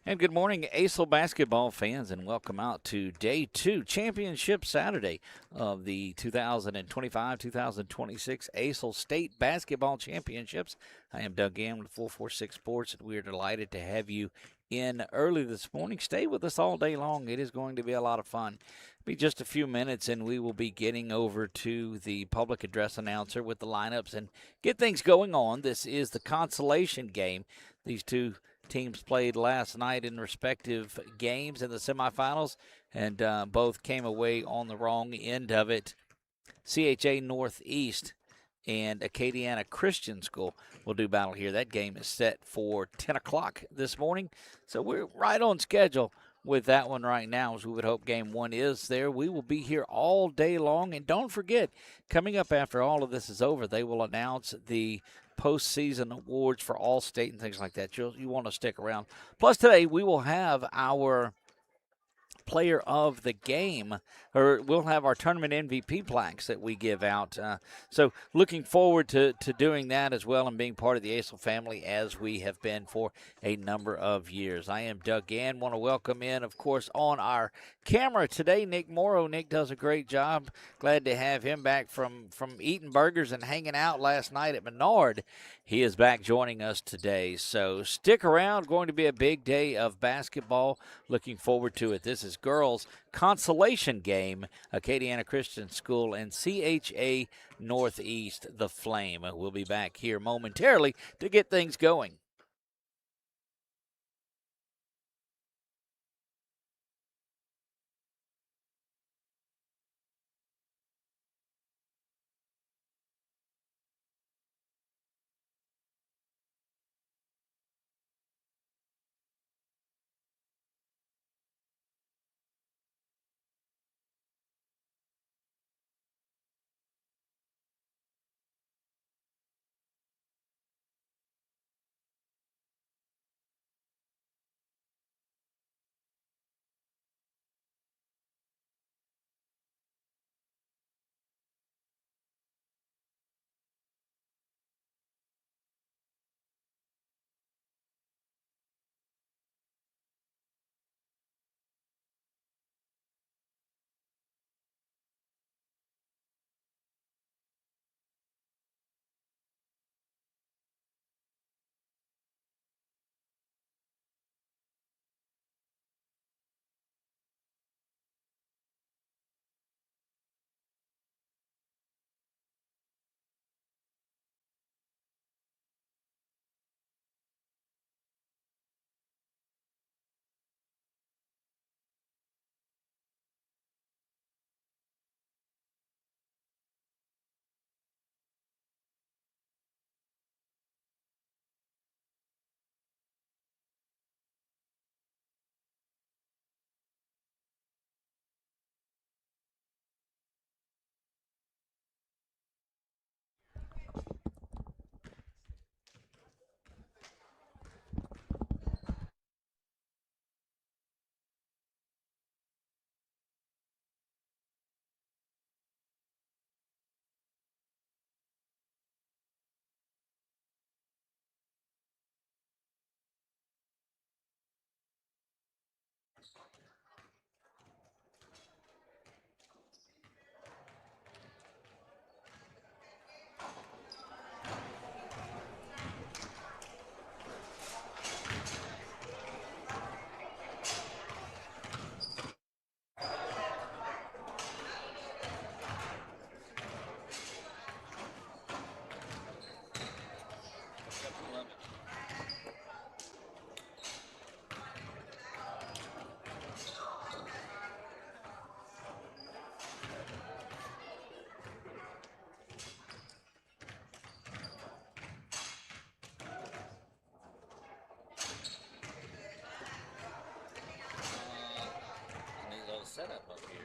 And good morning, ACEL basketball fans, and welcome out to Day 2, Championship Saturday of the 2025-2026 ACEL State Basketball Championships. I am Doug Gann with 446 Sports, and we are delighted to have you in early this morning. Stay with us all day long. It is going to be a lot of fun. Be just a few minutes, and we will be getting over to the public address announcer with the lineups and get things going on. This is the Consolation game. These two teams played last night in respective games in the semifinals, and both came away on the wrong end of it. CHA Northeast and Acadiana Christian School will do battle here. That game is set for 10 o'clock this morning, so we're right on schedule with that one right now, as we would hope game one is there. We will be here all day long, and don't forget, coming up after all of this is over, they will announce the postseason awards for all state and things like that. You want to stick around. Plus, today we will have our player of the game, or we'll have our tournament MVP plaques that we give out. So looking forward to doing that as well and being part of the ACEL family as we have been for a number of years. I am Doug Gann. Want to welcome in, of course, on our camera today, Nick Morrow. Nick does a great job. Glad to have him back from eating burgers and hanging out last night at Menard. He is back joining us today. So stick around. Going to be a big day of basketball. Looking forward to it. This is girls consolation game, Acadiana Christian School and CHA Northeast, the Flame. We'll be back here momentarily to get things going. Setup up here.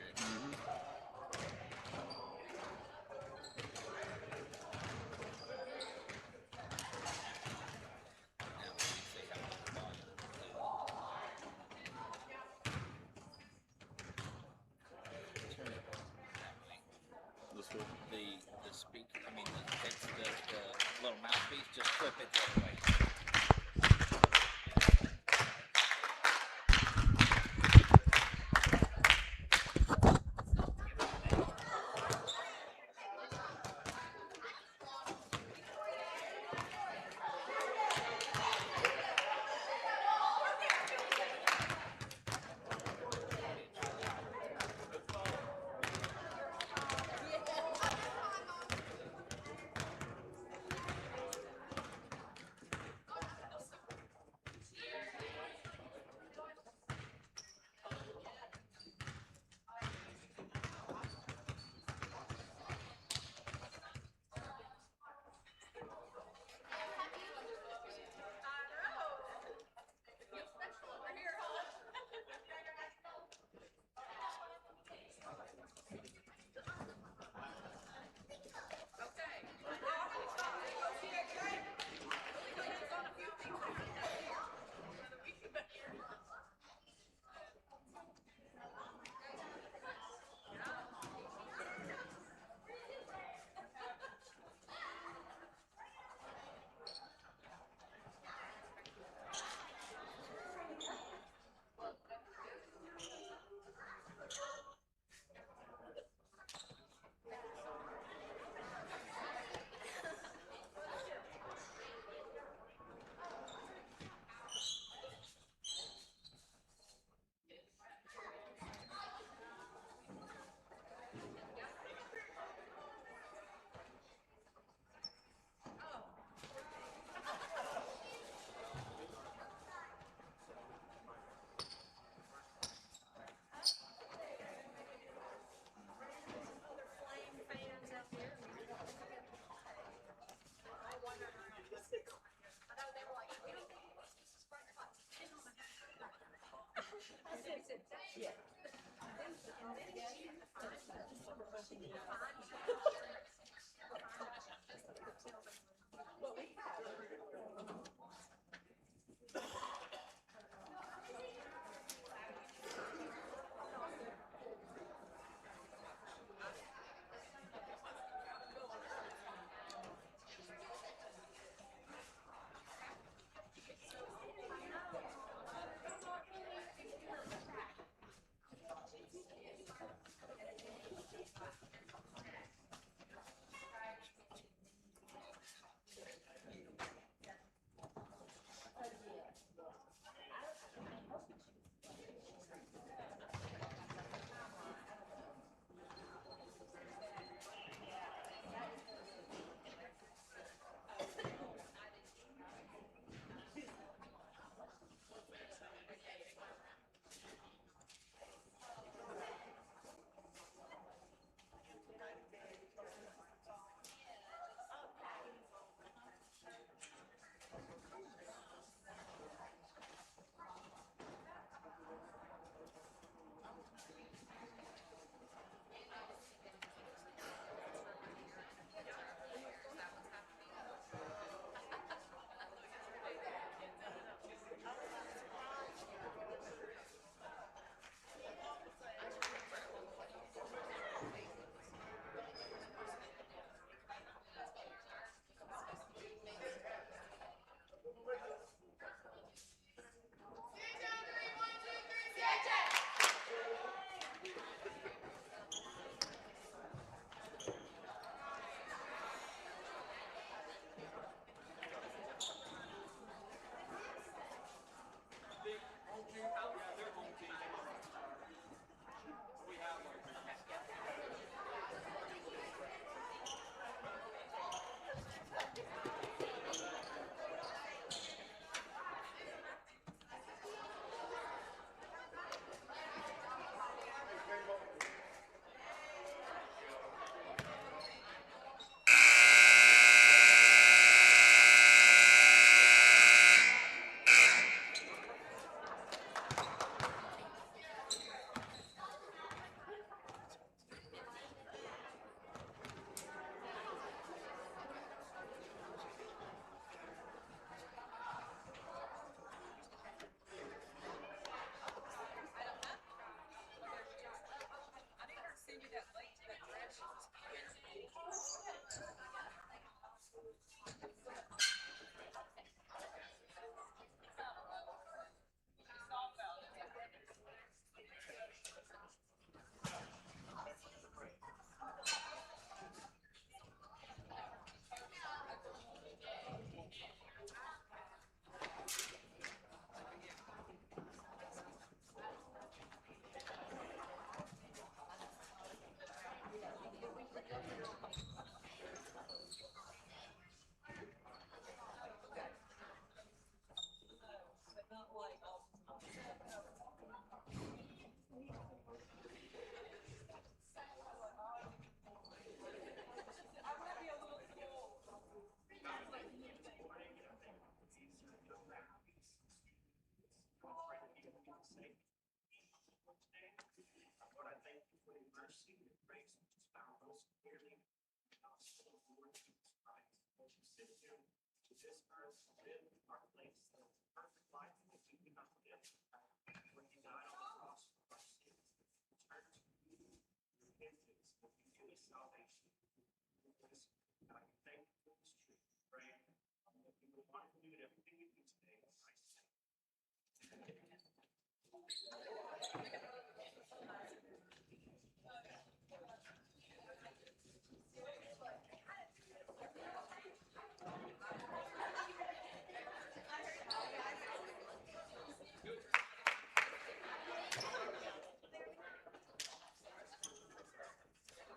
The speaker, I mean, the little mouthpiece, just flip it the other way.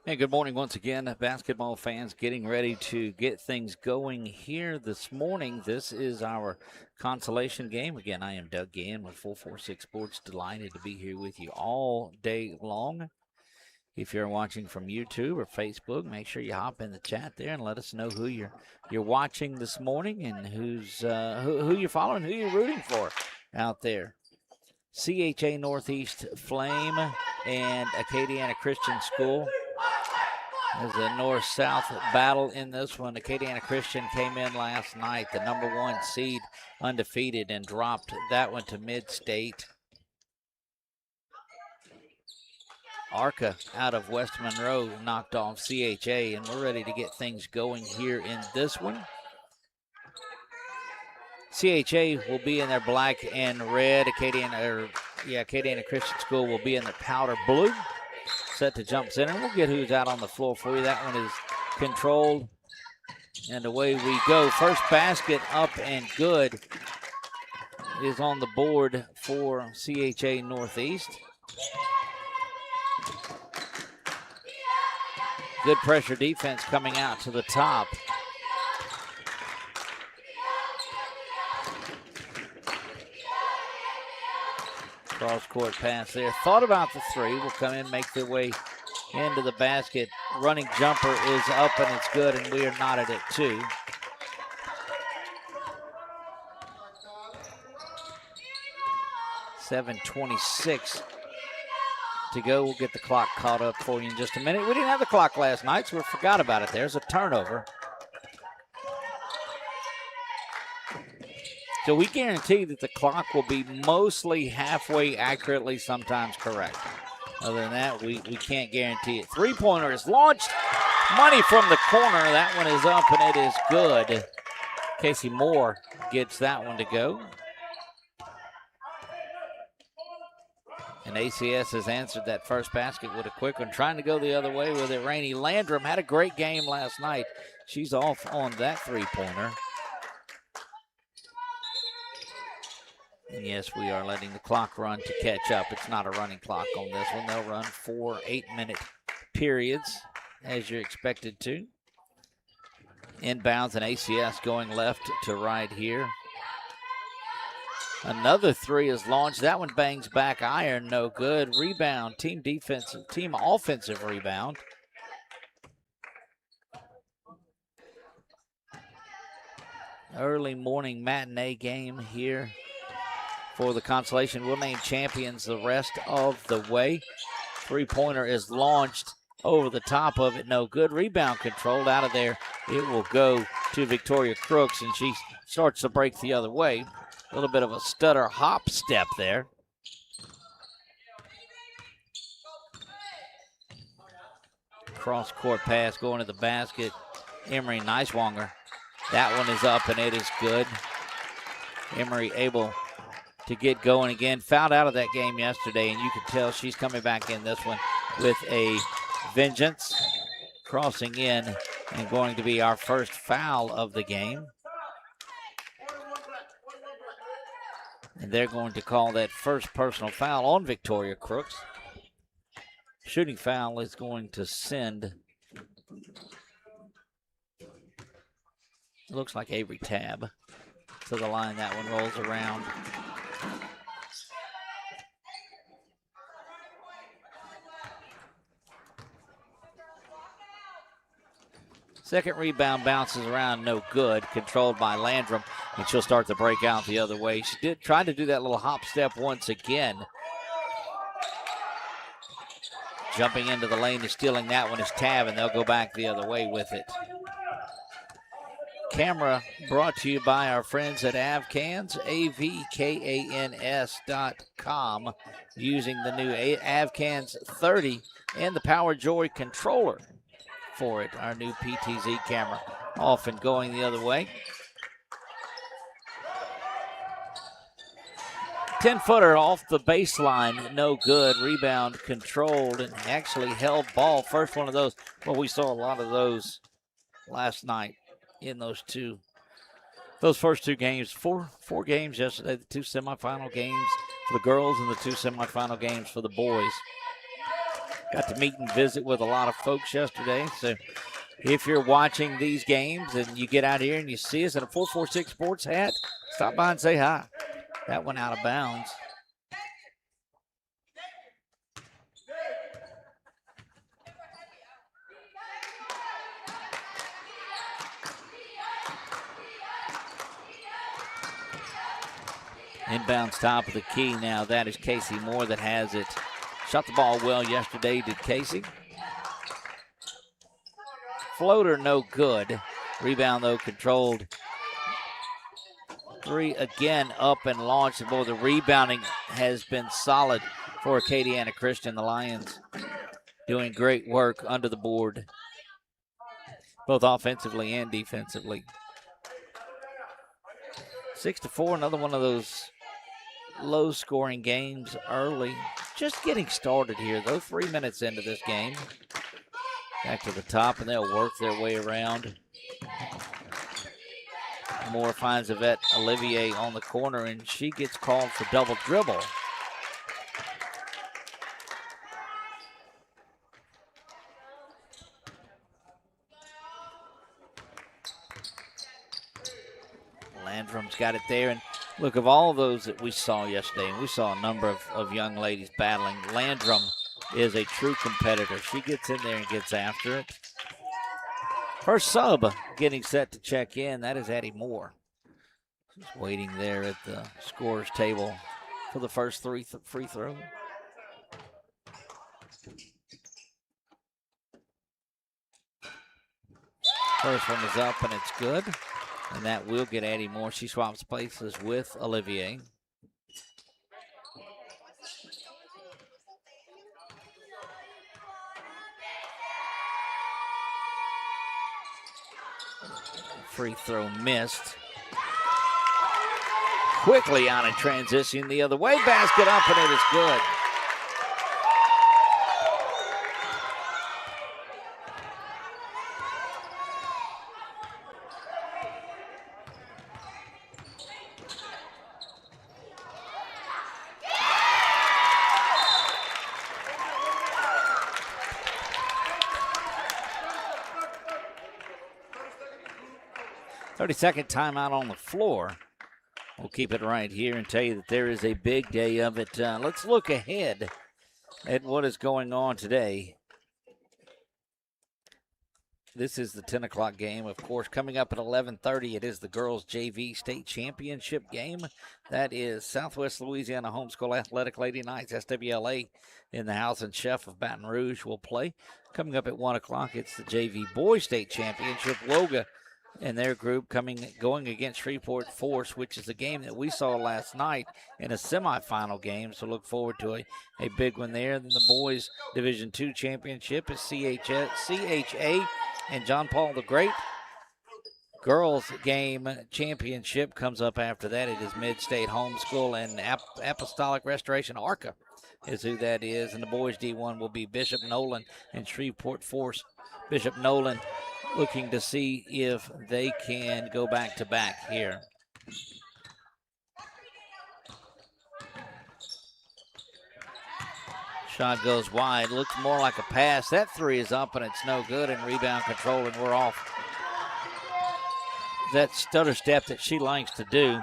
Hey, good morning once again, basketball fans. Getting ready to get things going here this morning. This is our consolation game. Again, I am Doug Gann with 446 Sports. Delighted to be here with you all day long. If you're watching from YouTube or Facebook, make sure you hop in the chat there and let us know who you're watching this morning and who you're following, who you're rooting for out there. CHA Northeast Flame and Acadiana Christian School. There's a north-south battle in this one. Acadiana Christian came in last night, the number 1 seed, undefeated, and dropped that one to mid-state. Arca out of West Monroe knocked off CHA, and we're ready to get things going here in this one. CHA will be in their black and red. Acadiana Christian School will be in their powder blue. Set to jump center. We'll get who's out on the floor for you. That one is controlled. And away we go. First basket up and good is on the board for CHA Northeast. Good pressure defense coming out to the top. Cross-court pass there. Thought about the three. Will come in, make their way into the basket. Running jumper is up and it's good, and we are knotted at 2. .7:26 to go. We'll get the clock caught up for you in just a minute. We didn't have the clock last night, so we forgot about it. There's a turnover. So we guarantee that the clock will be mostly halfway accurately, sometimes correct. Other than that, we can't guarantee it. Three-pointer is launched. Money from the corner. That one is up, and it is good. Casey Moore gets that one to go. And ACS has answered that first basket with a quick one. Trying to go the other way with it. Rainey Landrum had a great game last night. She's off on that three-pointer. And yes, we are letting the clock run to catch up. It's not a running clock on this one. They'll run 4 8-minute periods, as you're expected to. Inbounds and ACS going left to right here. Another three is launched. That one bangs back iron, no good. Rebound, team offensive rebound. Early morning matinee game here for the Consolation. We'll name champions the rest of the way. Three-pointer is launched over the top of it. No good. Rebound controlled out of there. It will go to Victoria Crooks, and she starts to break the other way. A little bit of a stutter hop step there. Cross-court pass going to the basket. Emery Neiswanger. That one is up, and it is good. Emery able to get going again. Fouled out of that game yesterday, and you can tell she's coming back in this one with a vengeance. Crossing in and going to be our first foul of the game. And they're going to call that first personal foul on Victoria Crooks. Shooting foul is going to send, looks like Avery Tabb to the line. That one rolls around. Second rebound bounces around, no good. Controlled by Landrum, and she'll start to break out the other way. She did try to do that little hop step once again. Jumping into the lane and stealing that one is Tabb, and they'll go back the other way with it. Camera brought to you by our friends at AvCans, avkans.com, using the new AvCans 30 and the Power Joy controller for it. Our new PTZ camera off and going the other way. 10-footer off the baseline, no good. Rebound controlled and actually held ball. First one of those. Well, we saw a lot of those last night in those first two games. Four games yesterday, the two semifinal games for the girls and the two semifinal games for the boys. Got to meet and visit with a lot of folks yesterday. So if you're watching these games and you get out here and you see us in a 446 Sports hat, stop by and say hi. That went out of bounds. Inbounds top of the key now. That is Casey Moore that has it. Shot the ball well yesterday, did Casey. Floater no good. Rebound, though, controlled. Three again up and launched. And boy, the rebounding has been solid for Acadiana Christian. The Lions doing great work under the board, both offensively and defensively. 6-4, another one of those low-scoring games early. Just getting started here, though. 3 minutes into this game. Back to the top, and they'll work their way around. Moore finds Yvette Olivier on the corner, and she gets called for double dribble. Landrum's got it there, and look, of all of those that we saw yesterday, and we saw a number of young ladies battling, Landrum is a true competitor. She gets in there and gets after it. First sub getting set to check in, that is Addie Moore. She's waiting there at the scorer's table for the first free throw. First one is up and it's good. And that will get Addie Moore. She swaps places with Olivier. Free throw missed. Quickly on a transition the other way. Basket up and it is good. Second timeout on the floor. We'll keep it right here and tell you that there is a big day of it. Let's look ahead at what is going on today. This is the 10 o'clock game, of course. Coming up at 11:30, it is the girls' JV state championship game. That is Southwest Louisiana Homeschool Athletic Lady Knights, SWLA, in the house, and Chef of Baton Rouge will play. Coming up at 1 o'clock, it's the JV boys' state championship. Woga and their group going against Shreveport Force, which is a game that we saw last night in a semifinal game. So look forward to a big one there. Then the boys Division II championship is CHA and John Paul the Great. Girls game championship comes up after that. It is Mid-State Homeschool and Apostolic Restoration Arca is who that is. And the boys D1 will be Bishop Nolan and Shreveport Force. Bishop Nolan looking to see if they can go back-to-back here. Shot goes wide. Looks more like a pass. That three is up, and it's no good, and rebound control, and we're off. That stutter step that she likes to do.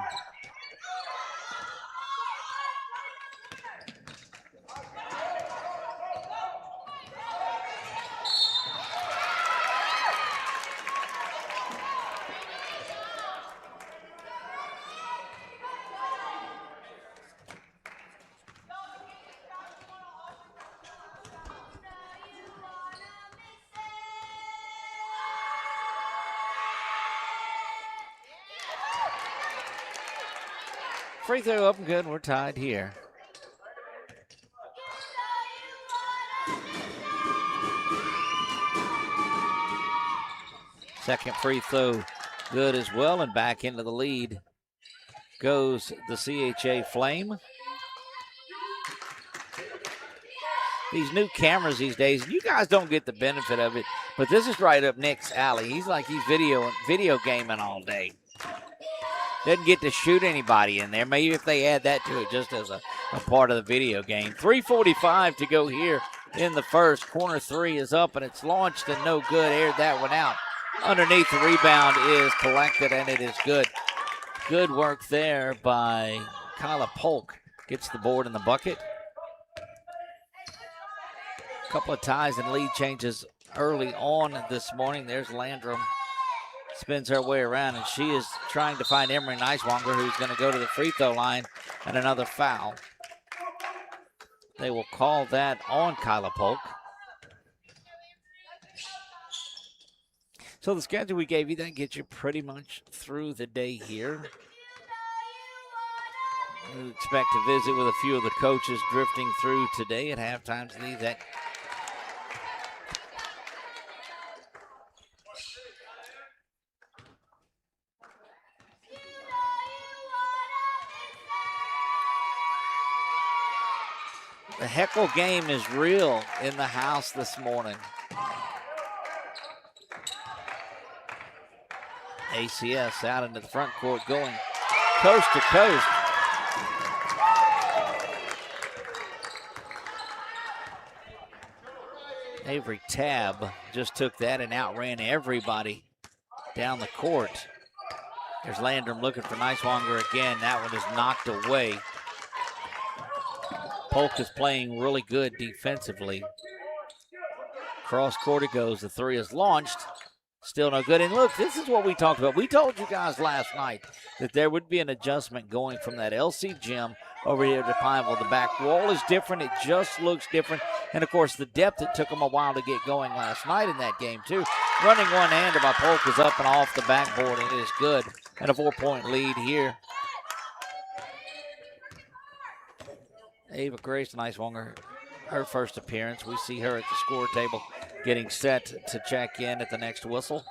Free throw up and good. We're tied here. Second free throw good as well, and back into the lead goes the CHA Flame. These new cameras these days, and you guys don't get the benefit of it, but this is right up Nick's alley. He's like he's video gaming all day. Doesn't get to shoot anybody in there. Maybe if they add that to it just as a part of the video game. 3:45 to go here in the first. Corner three is up, and it's launched and no good. Aired that one out. Underneath, the rebound is collected, and it is good. Good work there by Kyla Polk. Gets the board in the bucket. A couple of ties and lead changes early on this morning. There's Landrum spins her way around, and she is trying to find Emery Neiswanger, who's going to go to the free throw line, and another foul. They will call that on Kyla Polk. So the schedule we gave you, that gets you pretty much through the day here. We expect to visit with a few of the coaches drifting through today at halftime. That the heckle game is real in the house this morning. ACS out into the front court, going coast to coast. Avery Tabb just took that and outran everybody down the court. There's Landrum looking for Neiswanger again. That one is knocked away. Polk is playing really good defensively. Cross court it goes. The three is launched. Still no good. And look, this is what we talked about. We told you guys last night that there would be an adjustment going from that LC gym over here to Pineville. The back wall is different. It just looks different. And, of course, the depth, it took them a while to get going last night in that game, too. Running one-hander by Polk is up and off the backboard, and it is good. And a 4-point lead here. Ava Grace Neiswanger, her first appearance. We see her at the score table getting set to check in at the next whistle.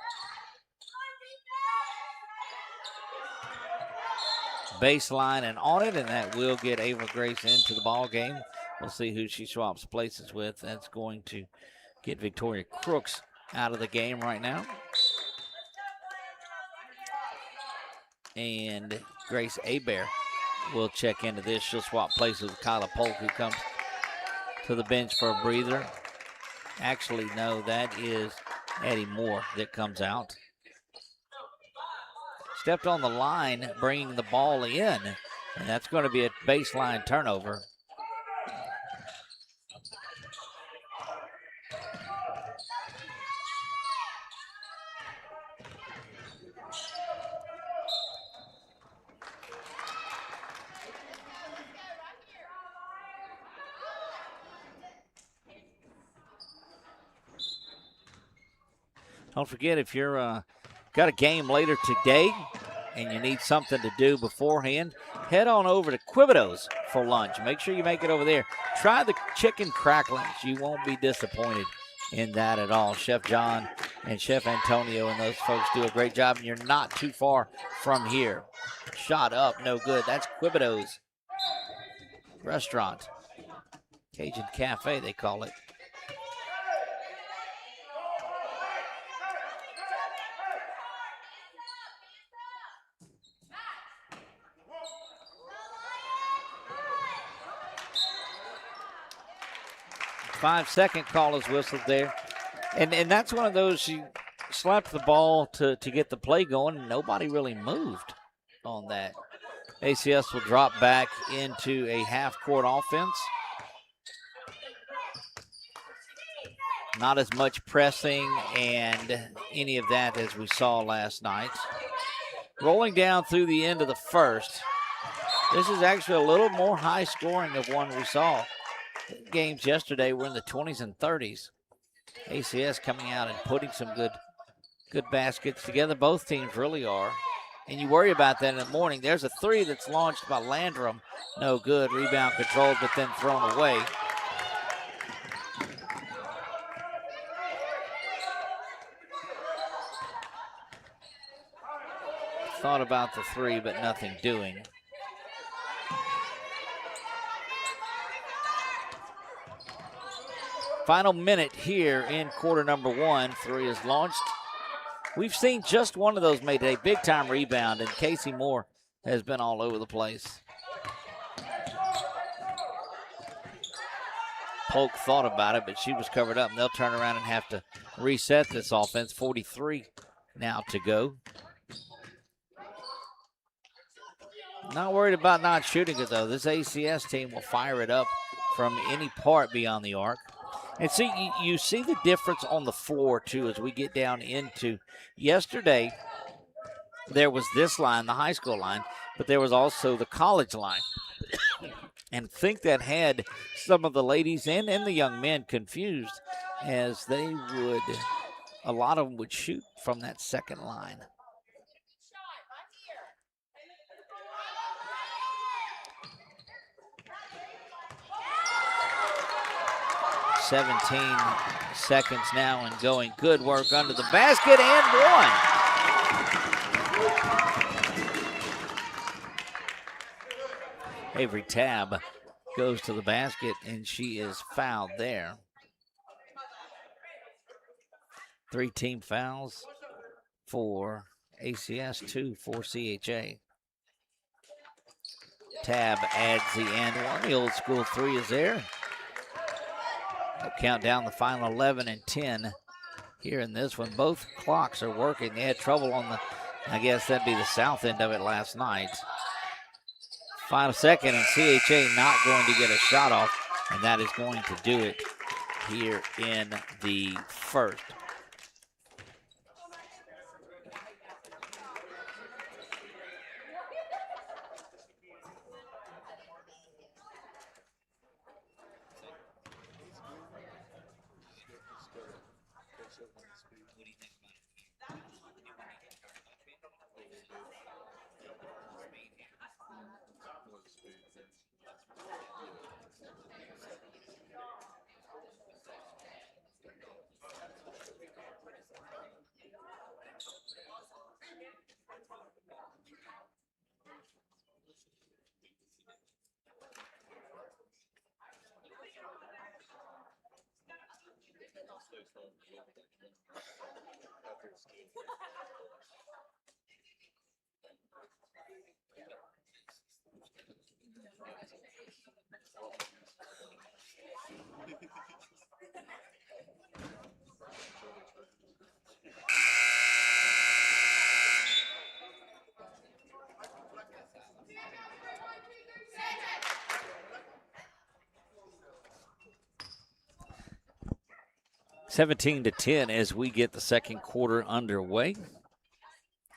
Baseline and on it, and that will get Ava Grace into the ball game. We'll see who she swaps places with. That's going to get Victoria Crooks out of the game right now. And Grace Hebert will check into this. She'll swap places with Kyla Polk, who comes to the bench for a breather. Actually, no, that is Addie Moore that comes out. Stepped on the line, bringing the ball in, and that's going to be a baseline turnover. Don't forget, if you're got a game later today and you need something to do beforehand, head on over to Quibido's for lunch. Make sure you make it over there. Try the chicken cracklings. You won't be disappointed in that at all. Chef John and Chef Antonio and those folks do a great job, and you're not too far from here. Shot up, no good. That's Quibido's restaurant. Cajun Cafe, they call it. Five-second call is whistled there. And that's one of those, she slapped the ball to get the play going, and nobody really moved on that. ACS will drop back into a half-court offense. Not as much pressing and any of that as we saw last night. Rolling down through the end of the first. This is actually a little more high scoring of one we saw. Games yesterday were in the 20s and 30s. ACS coming out and putting some good baskets together. Both teams really are. And you worry about that in the morning. There's a three that's launched by Landrum. No good. Rebound controlled, but then thrown away. Thought about the three, but nothing doing. Final minute here in quarter number one. Three is launched. We've seen just one of those made a big-time rebound, and Casey Moore has been all over the place. Polk thought about it, but she was covered up, and they'll turn around and have to reset this offense. 43 now to go. Not worried about not shooting it, though. This ACS team will fire it up from any part beyond the arc. And see, you see the difference on the floor, too, as we get down into yesterday. there was this line, the high school line, but there was also the college line. And think that had some of the ladies and the young men confused, as a lot of them would shoot from that second line. "17 seconds now and going. Good work under the basket and one." Avery Tabb goes to the basket, and she is fouled there. 3 team fouls for ACS, 2 for CHA. Tabb adds the and one. The old school three is there. They'll count down the final 11 and 10 here in this one. Both clocks are working. They had trouble on I guess that'd be the south end of it last night. Final second, and CHA not going to get a shot off, and that is going to do it here in the first. "17-10 as we get the second quarter underway.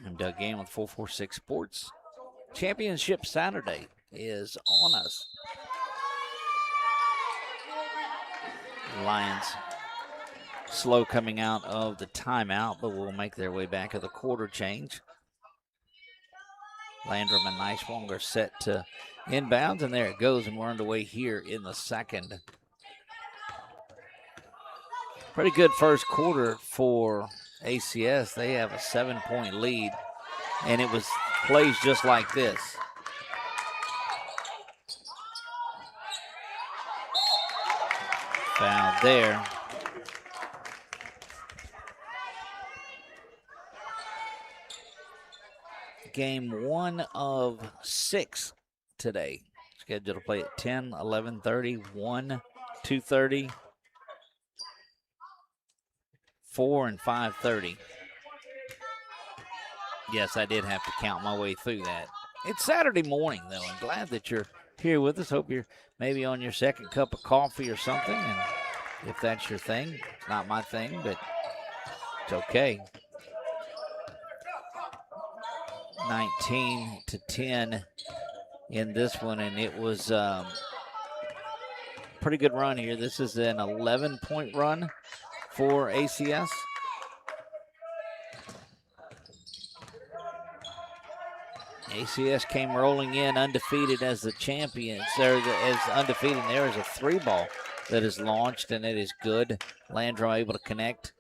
I'm Doug Gann with 446 Sports. Championship Saturday is on us. Lions slow coming out of the timeout, but will make their way back at the quarter change. Landrum and Nicewonger are set to inbounds, and there it goes, and we're underway here in the second. Pretty good first quarter for ACS. They have a 7-point lead, and it was plays just like this. Foul there. Game 1 of 6 today. Scheduled to play at 10, 11:30, 1, 2:30, 4, and 5:30. Yes, I did have to count my way through that. It's Saturday morning, though. I'm glad that you're here with us. Hope you're maybe on your second cup of coffee or something. And if that's your thing, it's not my thing, but it's okay. 19-10 in this one, and it was pretty good run here. This is an 11-point run for ACS. ACS came rolling in undefeated as the champions. As undefeated, there is a 3-ball that is launched, and it is good. Landrum able to connect.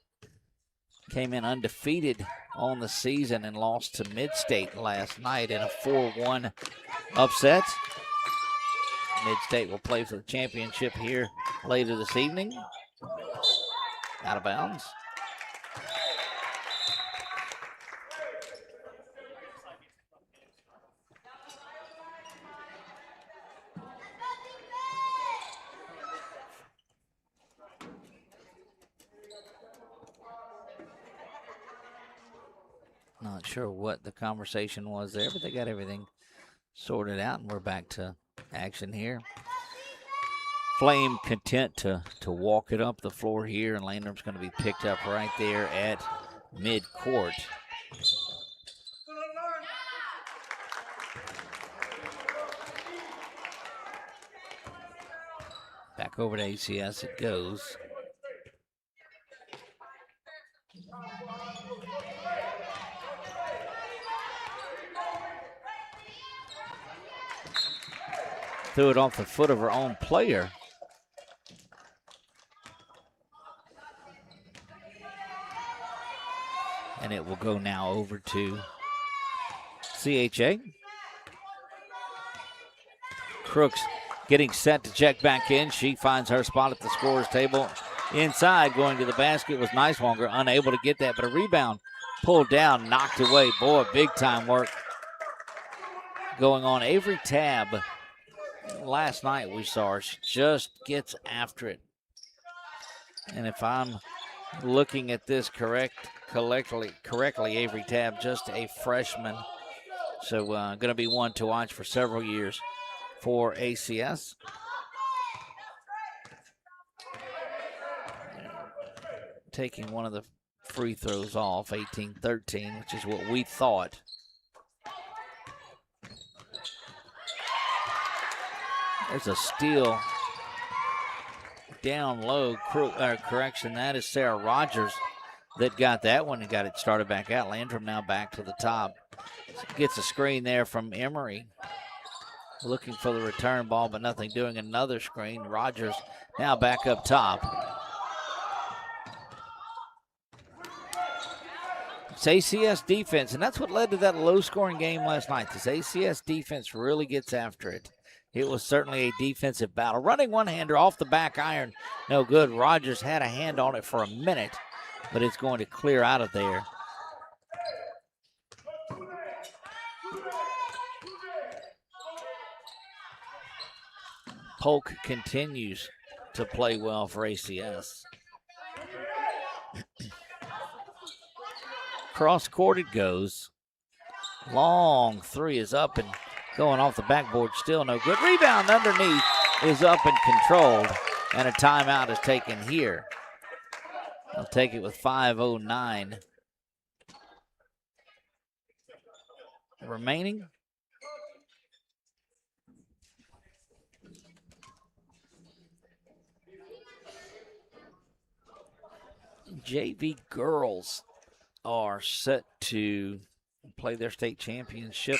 Came in undefeated on the season and lost to Mid-State last night in a 4-1 upset. Mid-State will play for the championship here later this evening. Out of bounds. Not sure what the conversation was there, but they got everything sorted out, and we're back to action here. Flame content to walk it up the floor here, and Landrum's going to be picked up right there at midcourt. Over to ACS it goes. Threw it off the foot of her own player. And it will go now over to CHA. Crooks getting set to check back in. She finds her spot at the scorer's table. Inside, going to the basket was Nicewonger, unable to get that, but a rebound pulled down, knocked away. Boy, big time work going on. Avery Tabb, last night we saw her. She just gets after it. And if I'm looking at this correctly, Avery Tabb, just a freshman. So going to be one to watch for several years for ACS. Taking one of the free throws off, 18-13, which is what we thought. There's a steal down low. Correction, that is Sarah Rogers that got that one and got it started back out. Landrum now back to the top. Gets a screen there from Emory. Looking for the return ball, but nothing doing. Another screen. Rogers now back up top. It's ACS defense, and that's what led to that low-scoring game last night. This ACS defense really gets after it. It was certainly a defensive battle. Running one-hander off the back iron. No good. Rogers had a hand on it for a minute, but it's going to clear out of there. Polk continues to play well for ACS. Cross court it goes. Long three is up and going off the backboard, still no good. Rebound underneath is up and controlled, and a timeout is taken here. They'll take it with 5:09 remaining. JV girls are set to play their state championship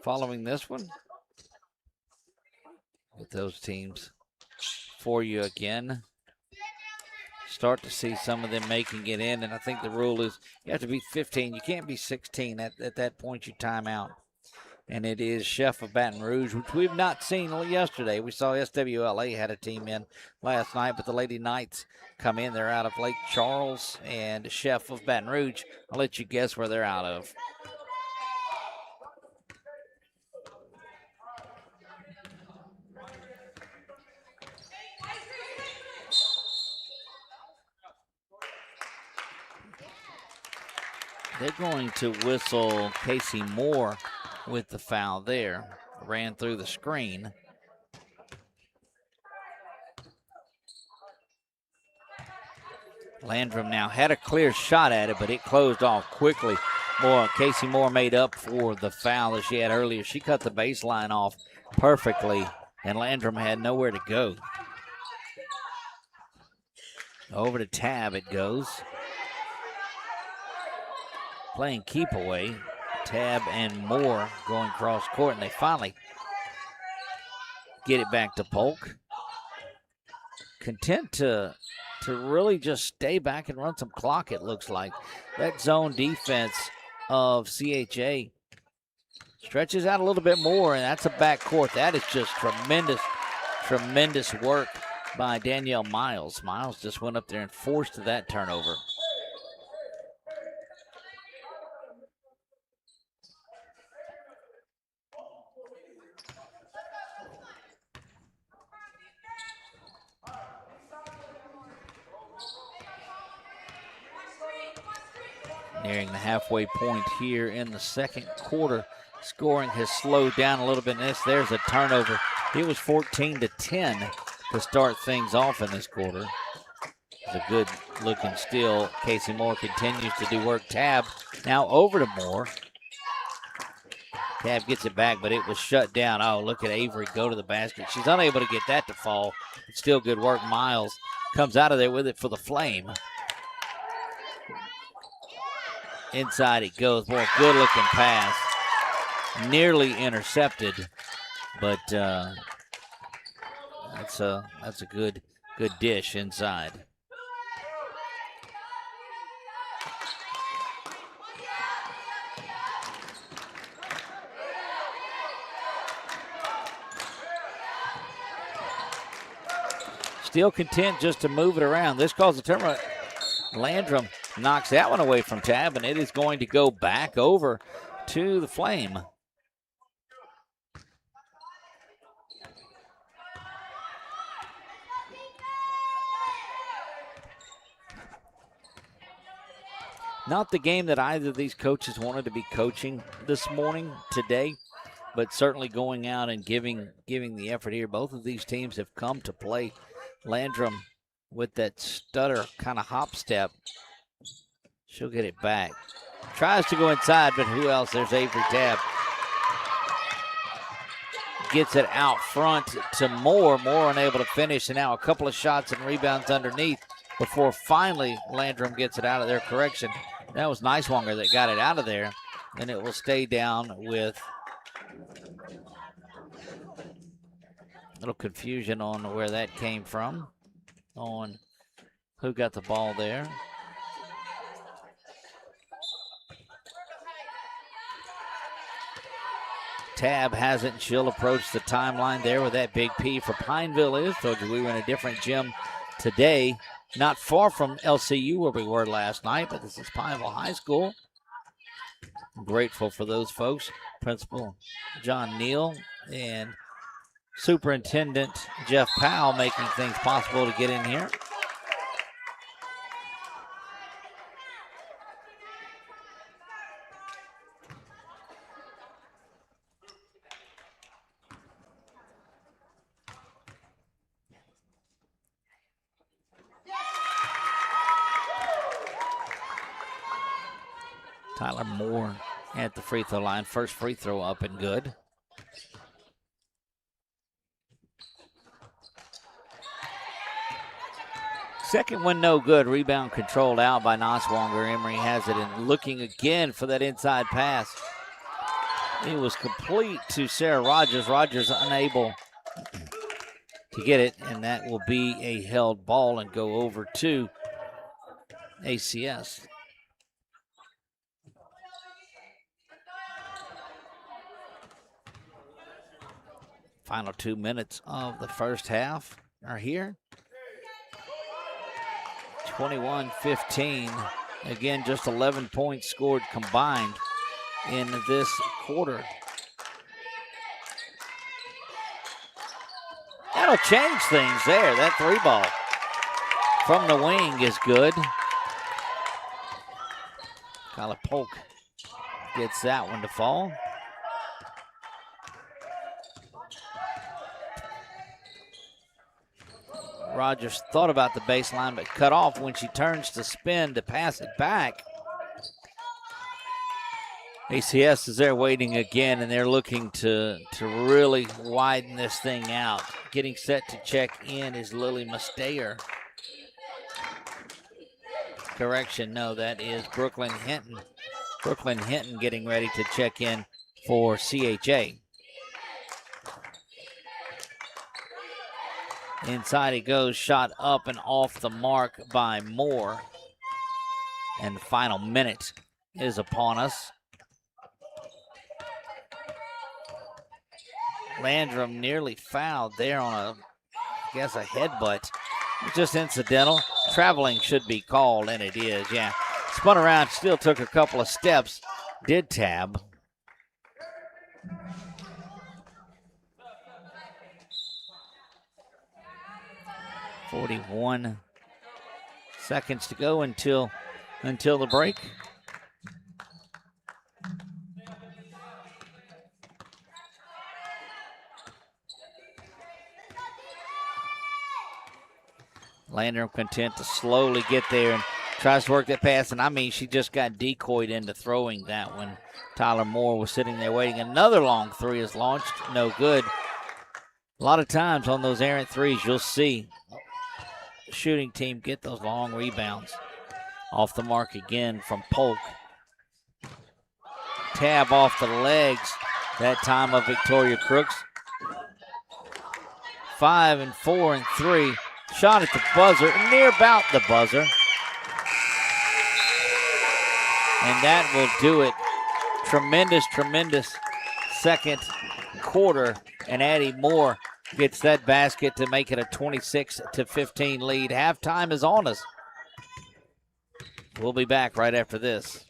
following this one. With those teams for you again. Start to see some of them making it in, and I think the rule is you have to be 15. You can't be 16. At that point, you time out. And it is Chef of Baton Rouge, which we've not seen yesterday. We saw SWLA had a team in last night, but the Lady Knights come in. They're out of Lake Charles, and Chef of Baton Rouge, I'll let you guess where they're out of. They're going to whistle Casey Moore with the foul there. Ran through the screen. Landrum now had a clear shot at it, but it closed off quickly. Casey Moore made up for the foul that she had earlier. She cut the baseline off perfectly, and Landrum had nowhere to go. Over to Tabb it goes. Playing keep away. Tabb and Moore going cross court, and they finally get it back to Polk. Content to really just stay back and run some clock, it looks like. That zone defense of CHA stretches out a little bit more, and that's a backcourt. That is just tremendous work by Danielle Miles. Miles just went up there and forced that turnover. Nearing the halfway point here in the second quarter. Scoring has slowed down a little bit. There's a turnover. It was 14-10 to start things off in this quarter. It's a good looking steal. Casey Moore continues to do work. Tabb now over to Moore. Tab gets it back, but it was shut down. Oh, look at Avery go to the basket. She's unable to get that to fall. It's still good work. Miles comes out of there with it for the Flame. Inside it goes. Boy, good looking pass. Nearly intercepted, but that's a good dish inside. Still content just to move it around. This calls a turnover. Landrum knocks that one away from Tab, and it is going to go back over to the Flame. Not the game that either of these coaches wanted to be coaching this morning, today, but certainly going out and giving the effort here. Both of these teams have come to play. Landrum with that stutter kind of hop step. She'll get it back. Tries to go inside, but who else? There's Avery Tab. Gets it out front to Moore. Moore unable to finish, and now a couple of shots and rebounds underneath before finally Landrum gets it out of their correction. That was Niswonger that got it out of there, and it will stay down with a little confusion on where that came from, on who got the ball there. Tab has it, and she'll approach the timeline there where that big P for Pineville is. Told you we were in a different gym today, not far from LCU where we were last night, but this is Pineville High School. I'm grateful for those folks. Principal John Neal and Superintendent Jeff Powell making things possible to get in here. Tyler Moore at the free throw line. First free throw up and good. Second one no good. Rebound controlled out by Niswonger. Emery has it and looking again for that inside pass. It was complete to Sarah Rogers. Rogers unable to get it, and that will be a held ball and go over to ACS. Final 2 minutes of the first half are here. 21-15. Again, just 11 points scored combined in this quarter. That'll change things there. That three ball from the wing is good. Kyla Polk gets that one to fall. Rogers thought about the baseline, but cut off when she turns to spin to pass it back. ACS is there waiting again, and they're looking to really widen this thing out. Getting set to check in is Lily Mustayer. Correction, no, that is Brooklyn Hinton. Brooklyn Hinton getting ready to check in for CHA. Inside it goes, shot up and off the mark by Moore. And the final minute is upon us. Landrum nearly fouled there on a headbutt. It's just incidental. Traveling should be called, and it is, yeah. Spun around, still took a couple of steps. Did Tab. .41 seconds to go until the break. Landrum content to slowly get there and Tries to work that pass, and I mean, she just got decoyed into throwing that one. Tyler Moore was sitting there waiting. Another long three is launched. No good. A lot of times on those errant threes, you'll see the shooting team get those long rebounds. Off the mark again from Polk. Tab off the legs. That time of Victoria Crooks. 5 and 4 and 3. Shot at the buzzer, near about the buzzer. And that will do it. Tremendous second quarter. And Addie Moore gets that basket to make it a 26-15 lead. Halftime is on us. We'll be back right after this.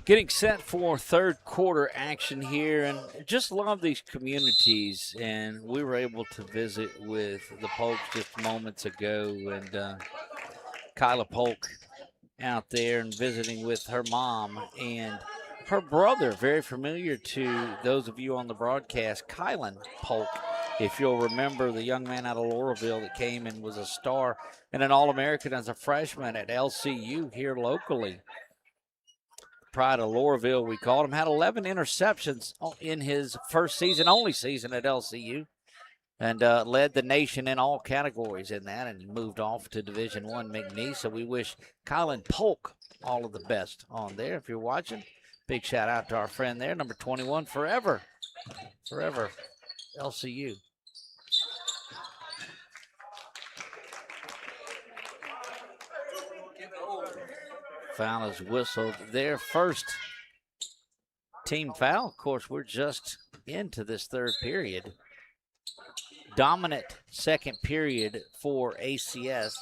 Getting set for third quarter action here, and just love these communities. And we were able to visit with the Polks just moments ago, and Kyla Polk out there and visiting with her mom and her brother, very familiar to those of you on the broadcast, Kylan Polk. If you'll remember, the young man out of Lauraville that came and was a star and an All-American as a freshman at LCU here locally. Pride of Lauraville, we called him, had 11 interceptions in his first season, only season at LCU, and led the nation in all categories in that, and moved off to Division I McNeese. So we wish Kylan Polk all of the best on there. If you're watching, big shout out to our friend there, number 21, forever LCU. Foul is whistled. Their first team foul. Of course, we're just into this third period. Dominant second period for ACS.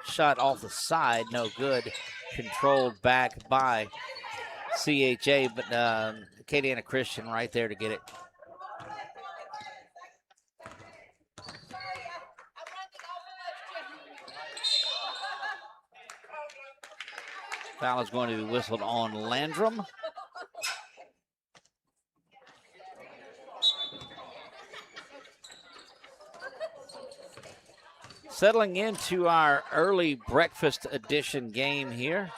Shot off the side, no good. Controlled back by CHA, but Acadiana Christian right there to get it. Foul is going to be whistled on Landrum. Settling into our early breakfast edition game here.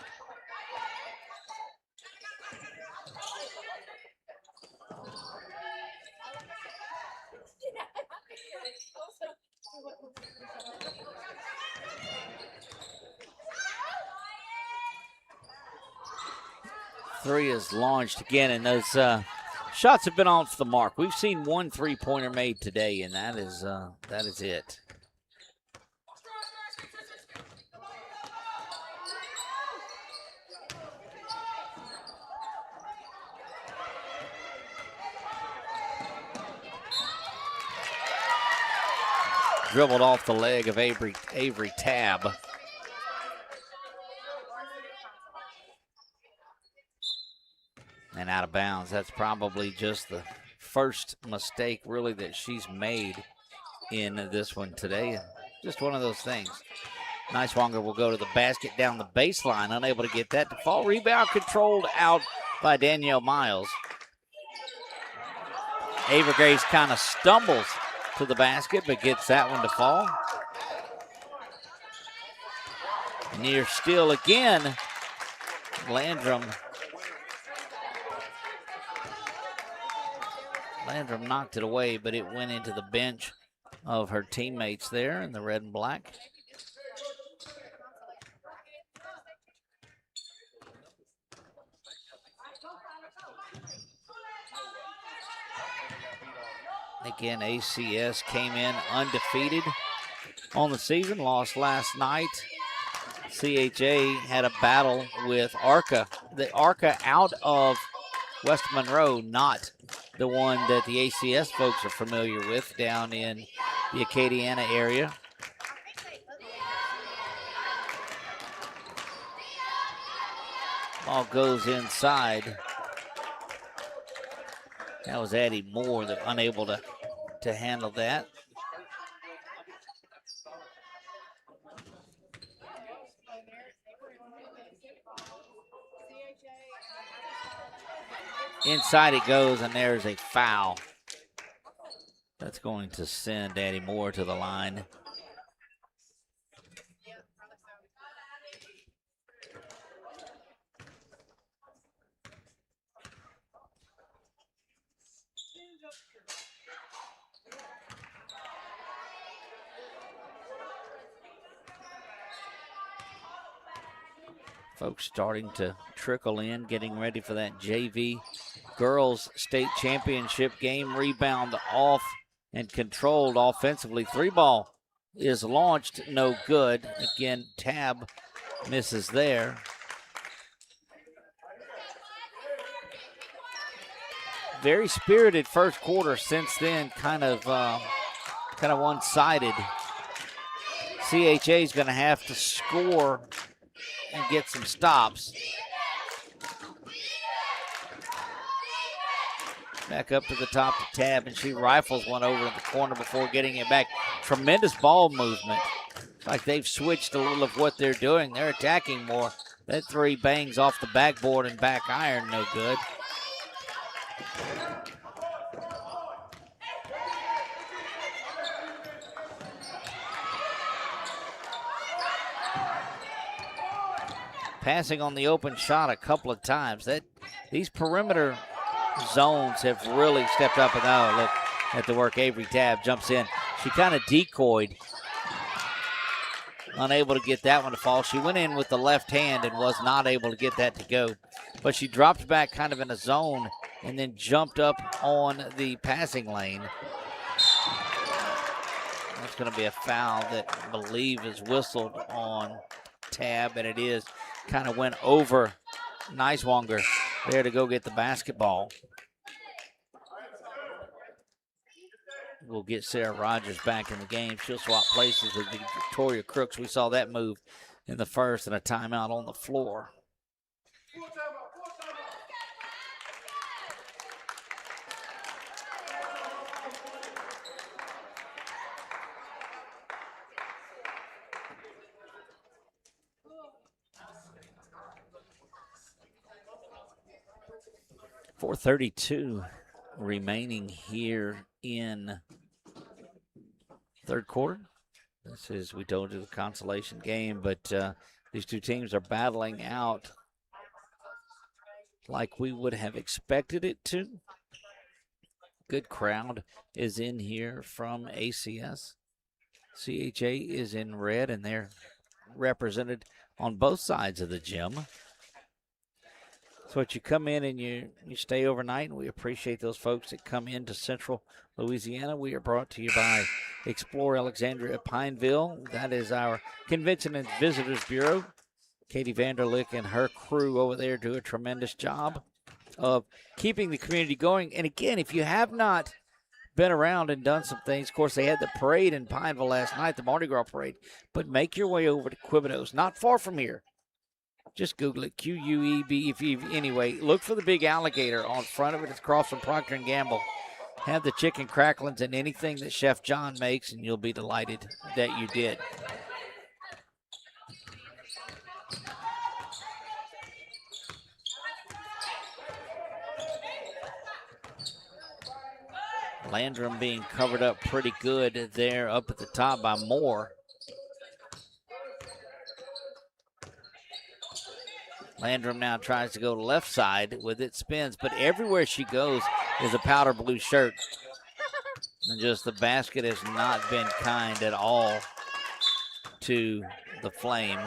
Three is launched again, and those shots have been off the mark. We've seen one three-pointer made today, and that is it. Dribbled off the leg of Avery Tabb. And out of bounds. That's probably just the first mistake really that she's made in this one today. Just one of those things. Nicewanger will go to the basket down the baseline, unable to get that to fall. Rebound controlled out by Danielle Miles. Ava Grace kind of stumbles to the basket, but gets that one to fall. Near steal again. Landrum knocked it away, but it went into the bench of her teammates there in the red and black. Again, ACS came in undefeated on the season, lost last night. CHA had a battle with ARCA. The ARCA out of West Monroe, not the one that the ACS folks are familiar with down in the Acadiana area. Ball goes inside. That was Addie Moore that unable to handle that. Inside it goes, and there's a foul. That's going to send Addie Moore to the line. Folks starting to trickle in, getting ready for that JV girls state championship game. Rebound off and controlled offensively. Three ball is launched, no good. Again, Tabb misses there. Very spirited first quarter. Since then, kind of one-sided. CHA is going to have to score and get some stops. Back up to the top to Tab, and she rifles one over in the corner before getting it back. Tremendous ball movement. It's like they've switched a little of what they're doing. They're attacking more. That three bangs off the backboard and back iron, no good. Passing on the open shot a couple of times. These perimeter zones have really stepped up. And oh, look at the work. Avery Tabb jumps in. She kind of decoyed. Unable to get that one to fall. She went in with the left hand and was not able to get that to go. But she dropped back kind of in a zone and then jumped up on the passing lane. That's going to be a foul that I believe is whistled on Tab, and it is. Kind of went over Neiswanger there to go get the basketball. We'll get Sarah Rogers back in the game. She'll swap places with Victoria Crooks. We saw that move in the first, and a timeout on the floor. .432 remaining here in third quarter. This is, we told you, the consolation game, but these two teams are battling out like we would have expected it to. Good crowd is in here from ACS. CHA is in red, and they're represented on both sides of the gym. So you come in and you stay overnight, and we appreciate those folks that come into Central Louisiana. We are brought to you by Explore Alexandria Pineville. That is our Convention and Visitors Bureau. Katie Vanderlick and her crew over there do a tremendous job of keeping the community going. And again, if you have not been around and done some things, of course, they had the parade in Pineville last night, the Mardi Gras parade, but make your way over to Quibinos, not far from here. Just Google it, QUEB. Anyway, look for the big alligator on front of it. It's across from Procter & Gamble. Have the chicken cracklings and anything that Chef John makes, and you'll be delighted that you did. Landrum being covered up pretty good there up at the top by Moore. Landrum now tries to go to left side with it, spins, but everywhere she goes is a powder blue shirt. And just the basket has not been kind at all to the Flame.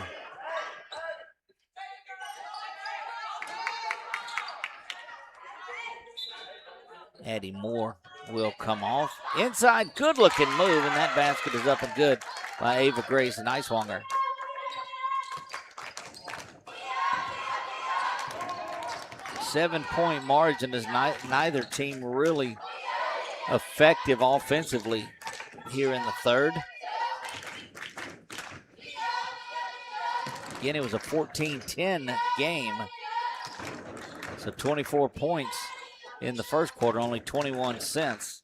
Addie Moore will come off. Inside, good-looking move, and that basket is up and good by Ava Grace Neiswanger. Seven-point margin is neither team really effective offensively here in the third. Again, it was a 14-10 game. So 24 points in the first quarter, only 21 cents.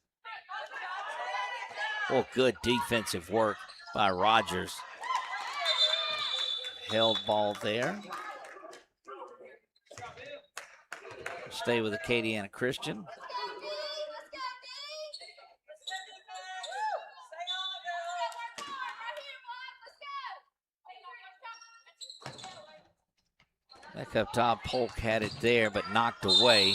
Oh, good defensive work by Rogers. Held ball there. Stay with Acadiana Christian. Back up top, Polk had it there, but knocked away.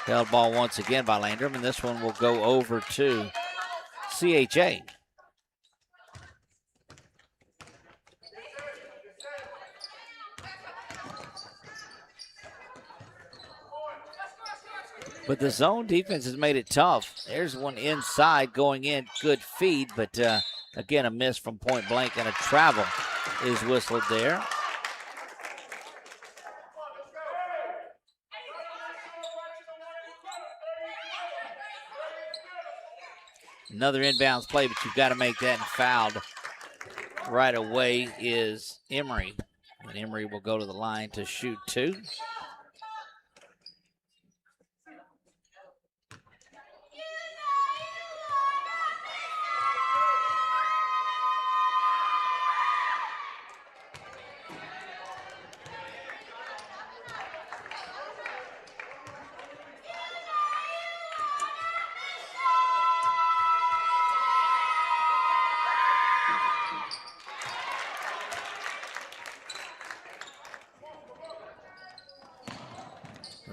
Held ball once again by Landrum, and this one will go over to CHA. But the zone defense has made it tough. There's one inside going in, good feed, but again, a miss from point blank, and a travel is whistled there. Another inbounds play, but you've got to make that, and fouled right away is Emory. And Emory will go to the line to shoot two.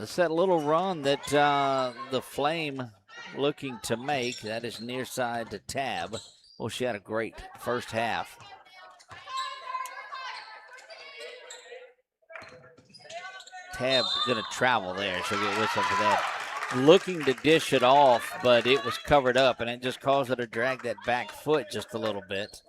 That's that little run that the Flame looking to make. That is near side to Tab. Well, she had a great first half. Tab going to travel there. She'll get whistled for that. Looking to dish it off, but it was covered up, and it just caused her to drag that back foot just a little bit.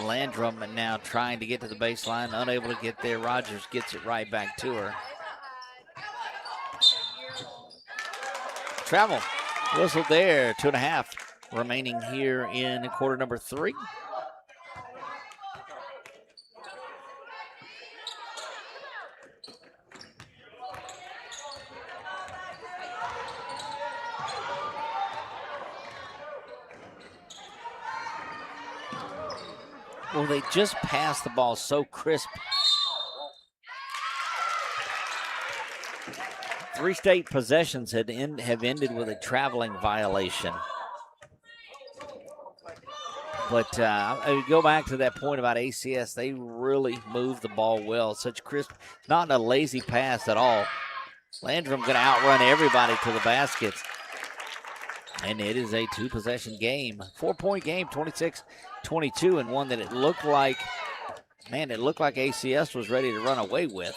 Landrum now trying to get to the baseline, unable to get there. Rogers gets it right back to her. Travel, whistled there, 2.5 remaining here in quarter number 3. Well, they just passed the ball so crisp. 3 state possessions have ended with a traveling violation. But I go back to that point about ACS. They really moved the ball well. Such crisp, not a lazy pass at all. Landrum going to outrun everybody to the baskets. And it is a 2-possession game. 4-point game, 26-22, and one that it looked like ACS was ready to run away with.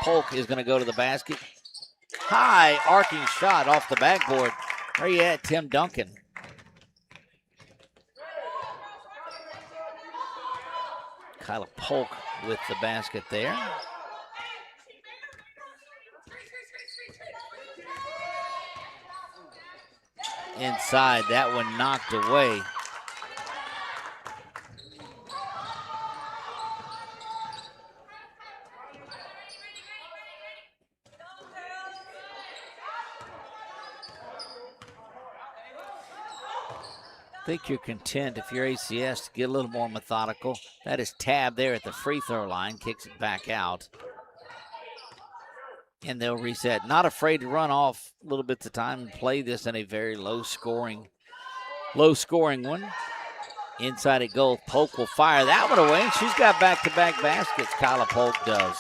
Polk is going to go to the basket. High arcing shot off the backboard. Where you at, Tim Duncan? Kyla Polk with the basket there. Inside, that one knocked away. I think you're content if you're ACS to get a little more methodical. That is Tab there at the free throw line, kicks it back out. And they'll reset. Not afraid to run off little bits of time and play this in a very low scoring one. Inside it goes. Polk will fire that one away, and she's got back-to-back baskets. Kyla Polk does.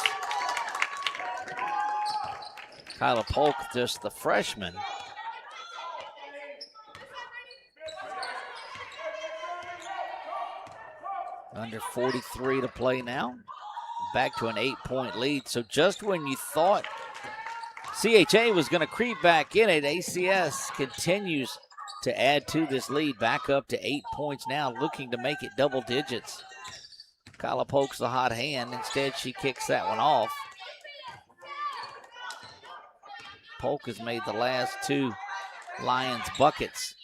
Kyla Polk, just the freshman. Under 43 to play now. Back to an 8-point lead. So just when you thought CHA was going to creep back in it, ACS continues to add to this lead. Back up to 8 points now, looking to make it double digits. Kyla Polk's the hot hand. Instead, she kicks that one off. Polk has made the last 2 Lions buckets.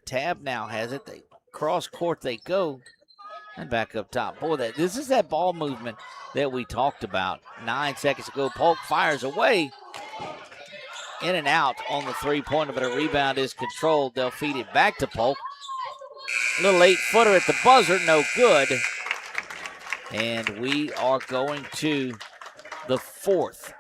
Tab now has it. They cross court they go. And back up top. Boy, this is that ball movement that we talked about. 9 seconds ago, Polk fires away. In and out on the 3-pointer, but a rebound is controlled. They'll feed it back to Polk. Little 8-footer at the buzzer, no good. And we are going to the 4th.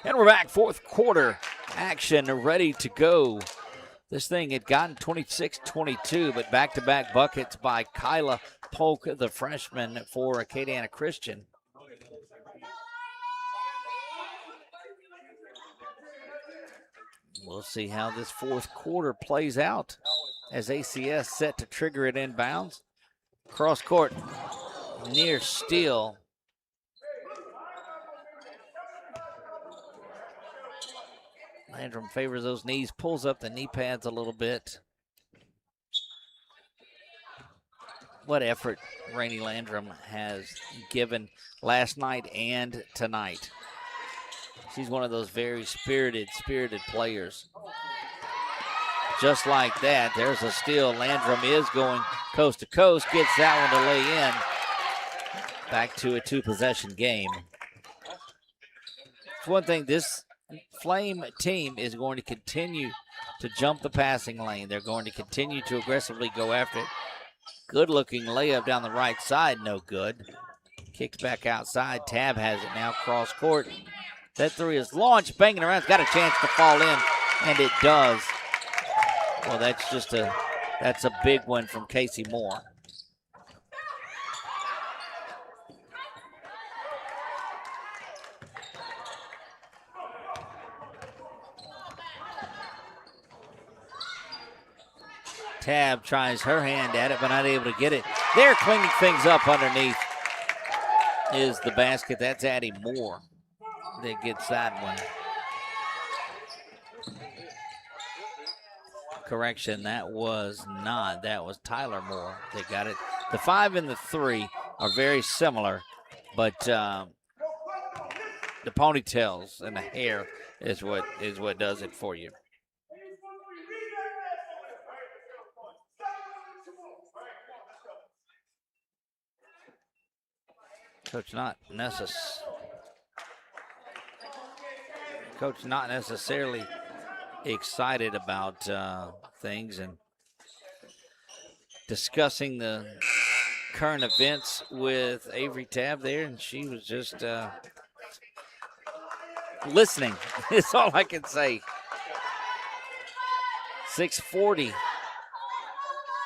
And we're back, 4th quarter action ready to go. This thing had gotten 26-22, but back-to-back buckets by Kyla Polk, the freshman for Acadiana Christian. We'll see how this fourth quarter plays out as ACS set to trigger it inbounds. Cross court, near steal. Landrum favors those knees, pulls up the knee pads a little bit. What effort Rainey Landrum has given last night and tonight. She's one of those very spirited players. Just like that, there's a steal. Landrum is going coast to coast, gets that one to lay in. Back to a two-possession game. For one thing, this Flame team is going to continue to jump the passing lane. They're going to continue to aggressively go after it. Good-looking layup down the right side, no good. Kicked back outside. Tab has it now, cross court. That three is launched, banging around. It's got a chance to fall in, and it does. Well, that's a big one from Casey Moore. Tab tries her hand at it, but not able to get it. They're cleaning things up underneath is the basket. That's Addie Moore that gets that one. Correction, that was not. That was Tyler Moore that got it. The 5 and the 3 are very similar, but the ponytails and the hair is what does it for you. Coach not necessarily excited about things and discussing the current events with Avery Tab there, and she was just listening. That's all I can say. 6:40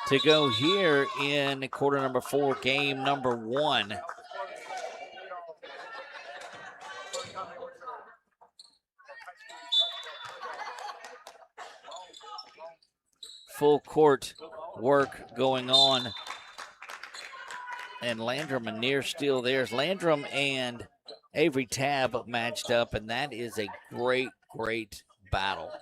to go here in quarter number 4, game number 1. Full court work going on. And Landrum, a near steal. There's Landrum and Avery Tab matched up, and that is a great, great battle.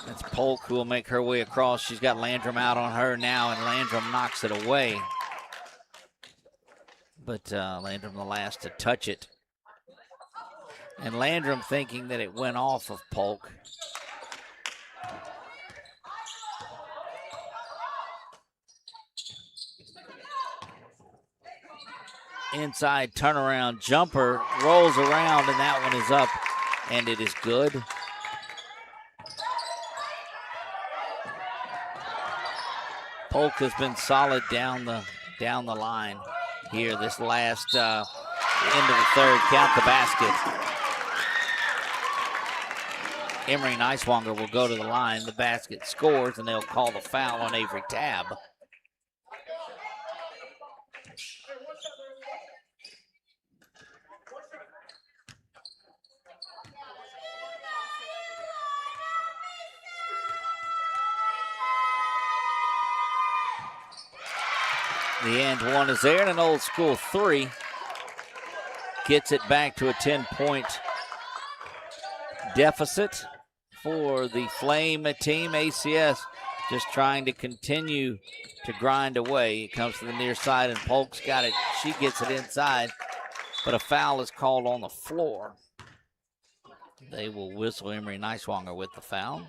That's Polk who will make her way across. She's got Landrum out on her now, and Landrum knocks it away. But Landrum the last to touch it. And Landrum thinking that it went off of Polk. Inside turnaround jumper, rolls around, and that one is up, and it is good. Polk has been solid down the line here this last end of the third. Count the basket. Emery Niswanger will go to the line. The basket scores, and they'll call the foul on Avery Tab. The and one is there, and an old school 3 gets it back to a 10-point deficit for the Flame team. ACS just trying to continue to grind away. It comes to the near side, and Polk's got it. She gets it inside, but a foul is called on the floor. They will whistle Emery Niswanger with the foul.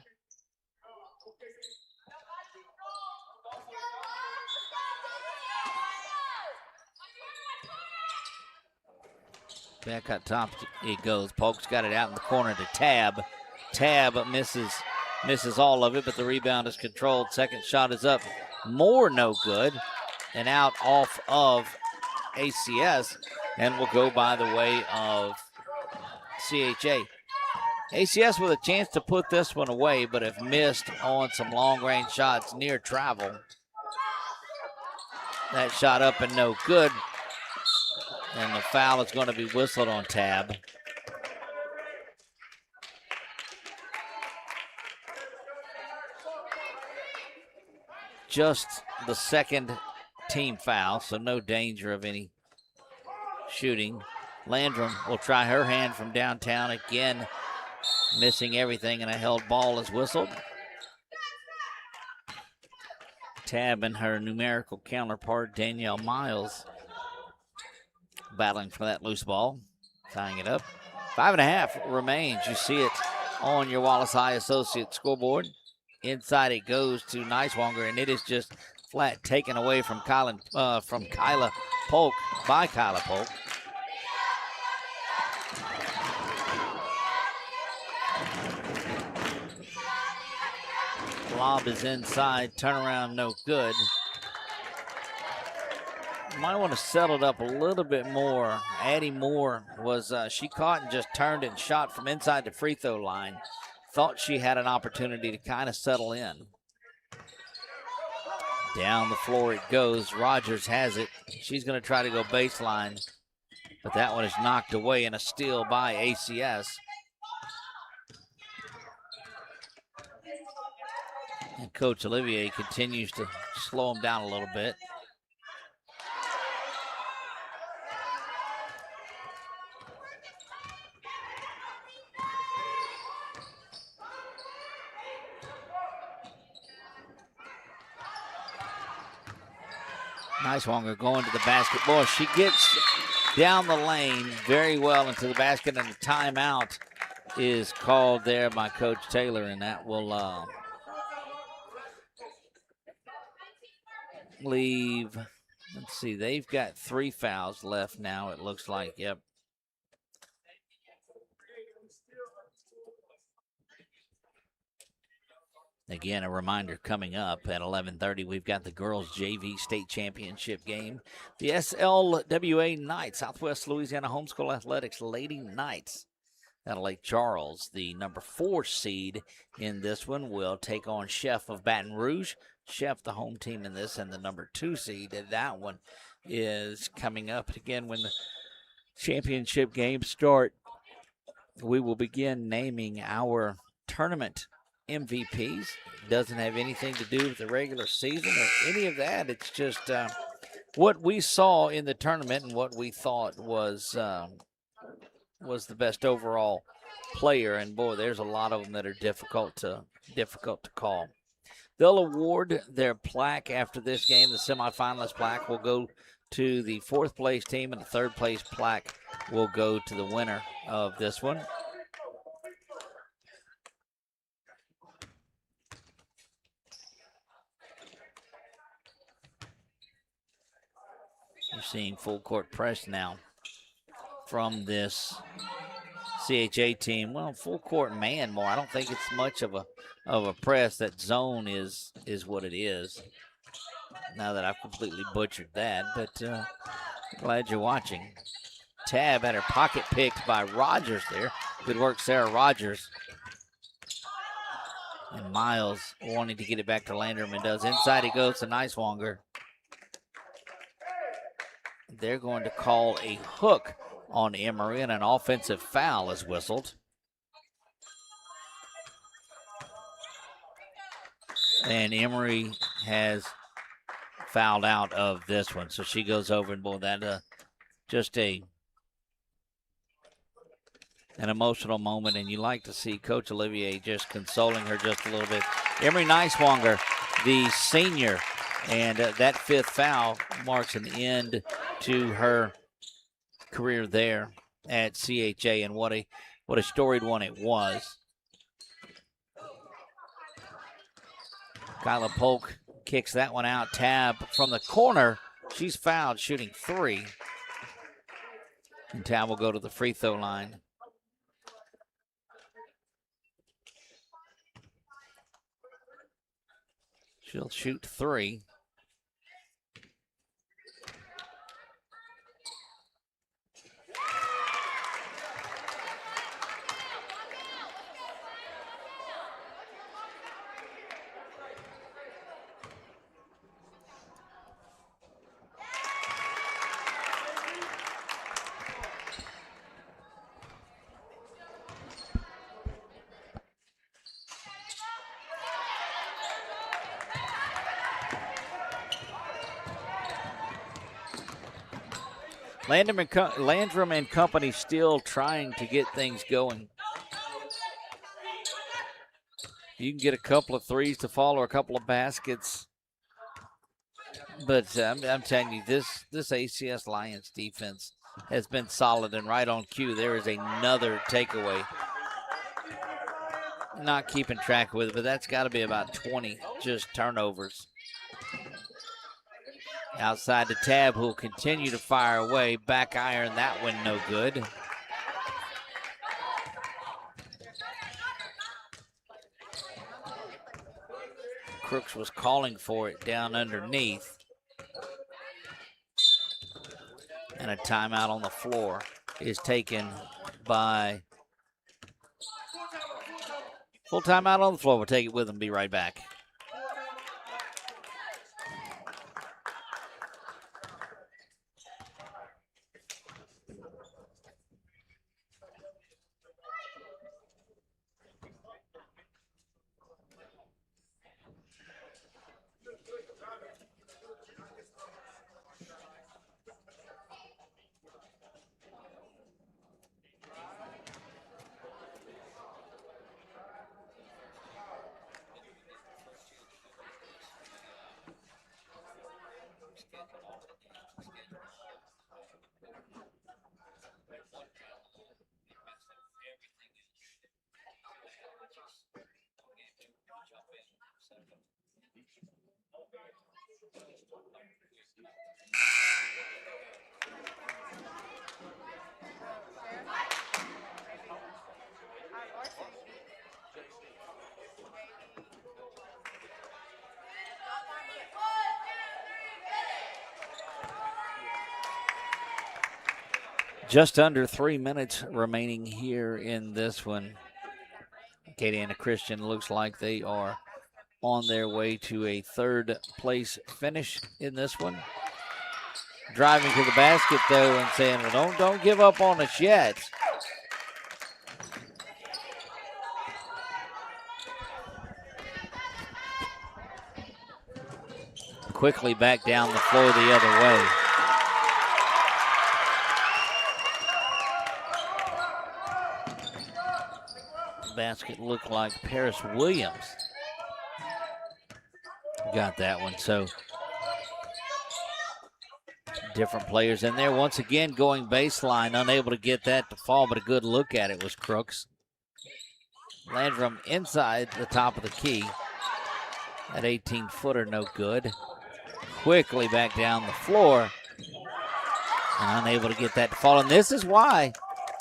Back up top it goes. Polk's got it out in the corner to Tab. Tab misses all of it, but the rebound is controlled. Second shot is up. More no good. And out off of ACS and will go by the way of CHA. ACS with a chance to put this one away, but have missed on some long-range shots near travel. That shot up and no good. And the foul is going to be whistled on Tab. Just the second team foul, so no danger of any shooting. Landrum will try her hand from downtown again, missing everything, and a held ball is whistled. Tab and her numerical counterpart, Danielle Miles, battling for that loose ball, tying it up. 5.5 remains. You see it on your Wallace High Associate scoreboard. Inside it goes to Nicewanger, and it is just flat taken away from Kyla Polk by Kyla Polk. Lob is inside, turnaround no good. Might want to settle it up a little bit more. Addie Moore was, she caught and just turned and shot from inside the free throw line. Thought she had an opportunity to kind of settle in. Down the floor it goes. Rogers has it. She's going to try to go baseline, but that one is knocked away and a steal by ACS. And Coach Olivier continues to slow him down a little bit. Nicewanger going to the basket. Boy, she gets down the lane very well into the basket, and the timeout is called there by Coach Taylor, and that will leave. Let's see, they've got 3 fouls left now, it looks like. Yep. Again, a reminder coming up at 11:30, we've got the girls JV state championship game. The SLWA Knights, Southwest Louisiana Homeschool Athletics Lady Knights out of Lake Charles, the number 4 seed in this one, will take on Chef of Baton Rouge. Chef, the home team in this, and the number 2 seed. And that one is coming up. Again, when the championship games start, we will begin naming our tournament MVPs. Doesn't have anything to do with the regular season or any of that. It's just what we saw in the tournament and what we thought was the best overall player. And boy, there's a lot of them that are difficult to call. They'll award their plaque after this game. The semifinalist plaque will go to the 4th place team, and the 3rd place plaque will go to the winner of this one. You're seeing full court press now from this CHA team. Well, full court man more. I don't think it's much of a press. That zone is what it is. Now that I've completely butchered that, but glad you're watching. Tab had her pocket picked by Rogers there. Good work, Sarah Rogers. And Miles wanting to get it back to Landrum, and does. Inside he goes to Nicewanger. They're going to call a hook on Emory, and an offensive foul is whistled. And Emory has fouled out of this one, so she goes over, and boy, that just an emotional moment, and you like to see Coach Olivier just consoling her just a little bit. Emory Nicewanger, the senior, and that 5th foul marks an end to her career there at CHA, and what a storied one it was. Kyla Polk kicks that one out. Tab from the corner. She's fouled shooting 3. And Tab will go to the free throw line. She'll shoot 3. Landrum and company still trying to get things going. You can get a couple of threes to fall or a couple of baskets. But I'm telling you, this ACS Lions defense has been solid and right on cue. There is another takeaway. Not keeping track with it, but that's got to be about 20 just turnovers. Outside to Tab, who will continue to fire away. Back iron, that one no good. Crooks was calling for it down underneath. And a timeout on the floor is taken by... Full timeout on the floor. We'll take it with them. Be right back. Just under 3 minutes remaining here in this one. Acadiana Christian looks like they are on their way to a third place finish in this one. Driving to the basket though and saying, well, don't give up on us yet. Quickly back down the floor the other way. Basket looked like Paris Williams got that one. So different players in there. Once again, going baseline, unable to get that to fall, but a good look at it was Crooks. Landrum inside the top of the key. That 18-footer no good. Quickly back down the floor and unable to get that to fall. And this is why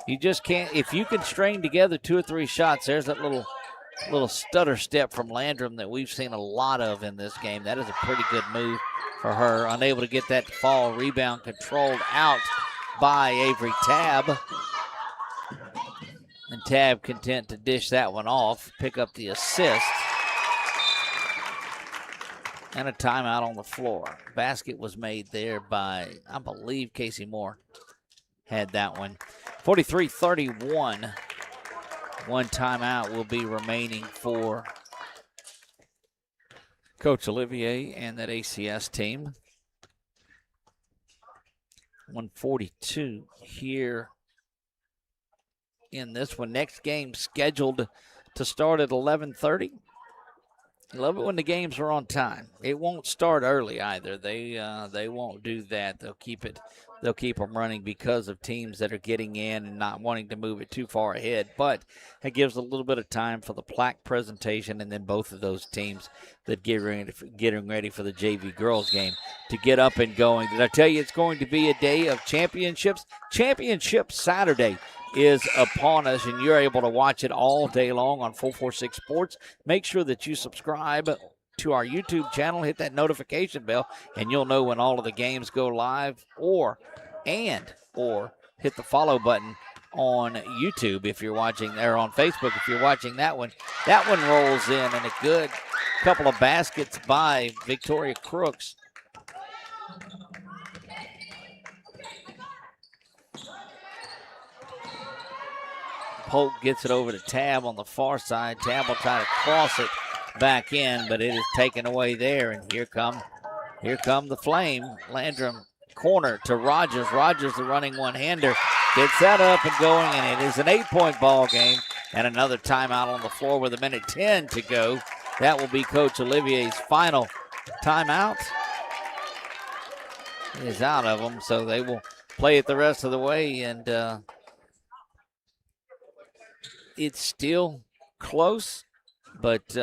you just can't, if you can string together 2 or 3 shots, there's that little stutter step from Landrum that we've seen a lot of in this game. That is a pretty good move for her. Unable to get that to fall. Rebound controlled out by Avery Tab. And Tab content to dish that one off, pick up the assist. And a timeout on the floor. Basket was made there by, I believe, Casey Moore had that one. 43-31. One timeout will be remaining for Coach Olivier and that ACS team. 142 here in this one. Next game scheduled to start at 11:30. I love it when the games are on time. It won't start early either. They won't do that. They'll keep them running because of teams that are getting in and not wanting to move it too far ahead. But it gives a little bit of time for the plaque presentation, and then both of those teams that getting ready for the JV girls game to get up and going. Did I tell you it's going to be a day of championships? Championship Saturday is upon us, and you're able to watch it all day long on 446 Sports. Make sure that you subscribe to our YouTube channel, hit that notification bell, and you'll know when all of the games go live, or hit the follow button on YouTube if you're watching, or on Facebook if you're watching that one. That one rolls in, and a good couple of baskets by Victoria Crooks. Polk gets it over to Tab on the far side. Tab will try to cross it back in, but it is taken away there, and here come the Flame. Landrum corner to Rogers. Rogers, the running one-hander, gets that up and going, and it is an 8-point ball game. And another timeout on the floor with 1:10 to go. That will be Coach Olivier's final timeout. He is out of them, so they will play it the rest of the way, and it's still close, but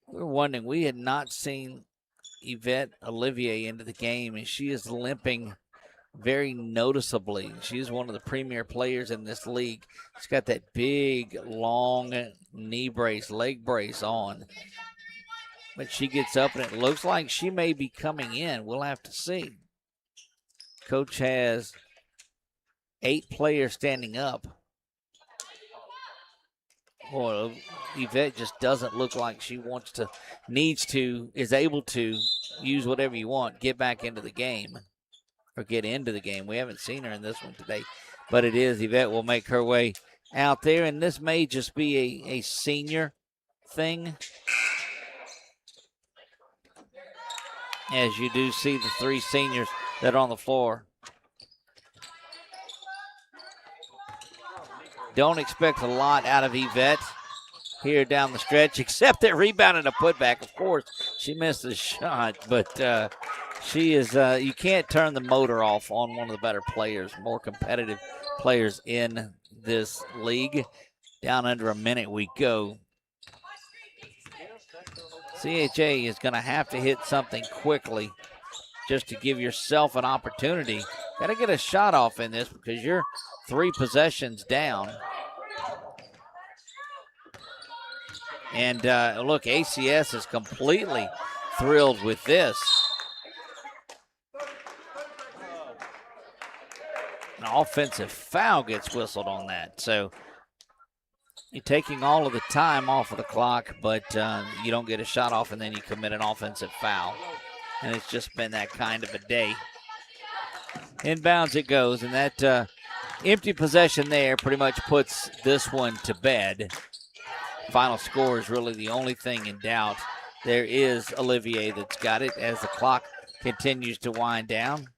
we're wondering, we had not seen Yvette Olivier into the game, and she is limping very noticeably. She's one of the premier players in this league. She's got that big, long knee brace, leg brace on. But she gets up, and it looks like she may be coming in. We'll have to see. Coach has 8 players standing up. Well, Yvette just doesn't look like she wants to, is able to use whatever you want, get back into the game. Or get into the game. We haven't seen her in this one today, but it is. Yvette will make her way out there, and this may just be a senior thing, as you do see the 3 seniors that are on the floor. Don't expect a lot out of Yvette here down the stretch, except that rebound and a putback. Of course, she missed the shot, but she is, you can't turn the motor off on one of the better players, more competitive players in this league. Down under a minute we go. CHA is going to have to hit something quickly just to give yourself an opportunity. Got to get a shot off in this because you're 3 possessions down. And look, ACS is completely thrilled with this. An offensive foul gets whistled on that. So you're taking all of the time off of the clock, but you don't get a shot off, and then you commit an offensive foul. And it's just been that kind of a day. Inbounds it goes, and that empty possession there pretty much puts this one to bed. Final score is really the only thing in doubt. There is Olivier that's got it as the clock continues to wind down.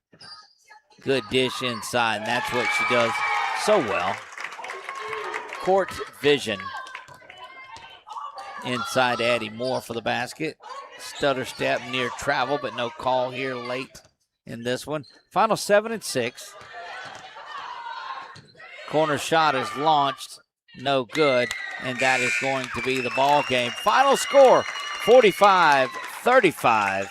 Good dish inside, and that's what she does so well. Court vision inside Addie Moore for the basket. Stutter step near travel, but no call here late in this one. Final 7-6. Corner shot is launched, no good, and that is going to be the ball game. Final score, 45-35.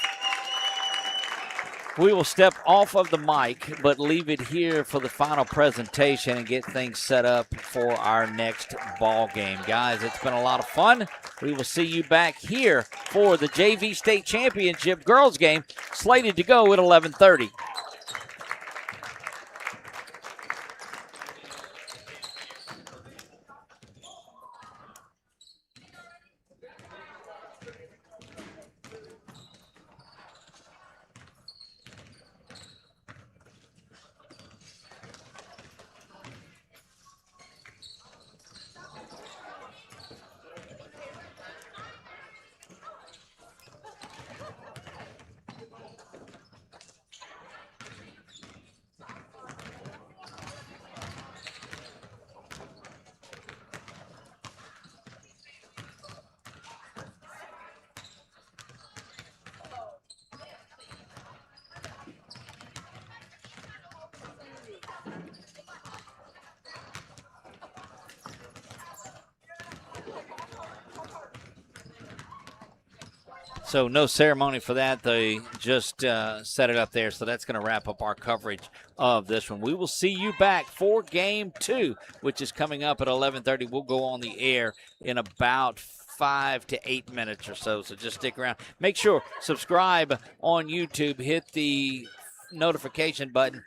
We will step off of the mic, but leave it here for the final presentation and get things set up for our next ball game. Guys, it's been a lot of fun. We will see you back here for the JV State Championship girls game, slated to go at 11:30. So no ceremony for that. They just set it up there. So that's going to wrap up our coverage of this one. We will see you back for Game 2, which is coming up at 11:30. We'll go on the air in about 5 to 8 minutes or so. So just stick around. Make sure, subscribe on YouTube. Hit the notification button